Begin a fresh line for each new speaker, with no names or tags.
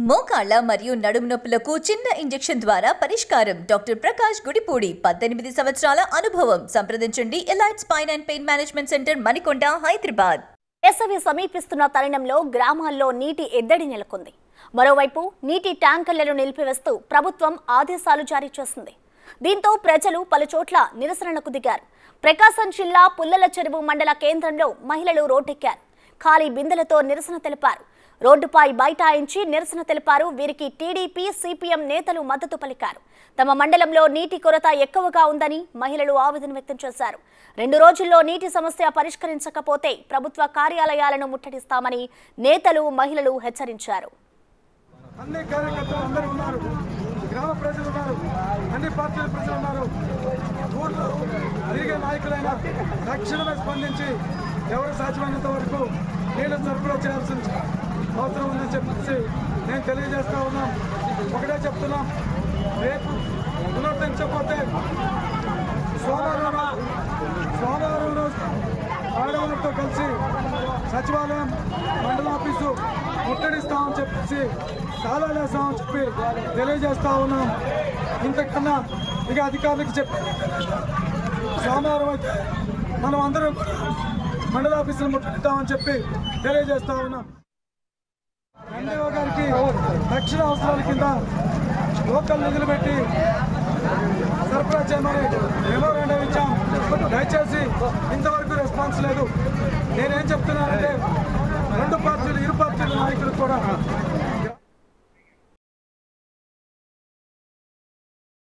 మోకాళ్ళ మరియు నడుము నొప్పులకు చిన్న ఇంజెక్షన్ ద్వారా పరిష్కారం. డాక్టర్ ప్రకాష్ గుడిపూడి, 18 సంవత్సరాల అనుభవం. సంప్రదించండి. Elite spine and pain management centre, Manikonda, Hyderabad.
వేసవి సమీపిస్తున్న తరుణంలో గ్రామాల్లో నీటి ఎద్దడి నెలకొంది. మరోవైపు నీటి ట్యాంకర్లను నిలిపివేస్తూ ప్రభుత్వం ఆదేశాలు జారీ చేసింది. దీంతో ప్రజలు పలుచోట్ల నిరసనలకు దిగారు. ప్రకాశం జిల్లా పుల్లల చెరువు మండల కేంద్రంలో మహిళలు రోడ్డెక్కారు. ఖాళీ బిందెలతో నిరసన తెలిపారు. రోడ్డుపై బైఠాయించి నిరసన తెలిపారు. వీరికి టీడీపీ, సిపిఎం నేతలు మద్దతు పలికారు. తమ మండలంలో నీటి కొరత ఎక్కువగా ఉందని మహిళలు ఆవేదన వ్యక్తం చేశారు. 2 రోజుల్లో నీటి సమస్య పరిష్కరించకపోతే ప్రభుత్వ కార్యాలయాలను ముట్టడిస్తామని నేతలు, మహిళలు హెచ్చరించారు.
అన్ని కార్యకర్తలు అందరూ ఉన్నారు, గ్రామ ప్రజలు ఉన్నారు, అన్ని పార్టీల ప్రజలు ఉన్నారు. ఊర్లో తిరిగే నాయకులైనా తక్షణమే స్పందించి ఎవరు సాధ్యమైనంత వరకు నీళ్లు సరఫరా చేయాల్సిన అవసరం ఉందని చెప్పేసి నేను తెలియజేస్తా ఉన్నాం. ఒకటే చెప్తున్నాం, రేపు పునరుద్ధరించకపోతే సోమవారంలో ఆడవాళ్ళతో కలిసి సచివాలయం, మండల ఆఫీసు ముట్టడిస్తామని చెప్పేసి తాళాలేస్తామని చెప్పి తెలియజేస్తా ఉన్నాం. ఇంతకన్నా ఇక అధికారులకు చెప్పి సోమవారం మనం అందరం మండల ఆఫీసులు ముట్టడిస్తామని చెప్పి తెలియజేస్తా ఉన్నాం. ఎన్డీఓ గారికి తక్షణ అవసరాల కింద లోకల్ నిధులు పెట్టి సరఫరా చేయమని మెమోరాండం ఇచ్చాం. దయచేసి ఇంతవరకు రెస్పాన్స్ లేదు. నేనేం చెప్తున్నానంటే ఇరు పార్టీల నాయకులు కూడా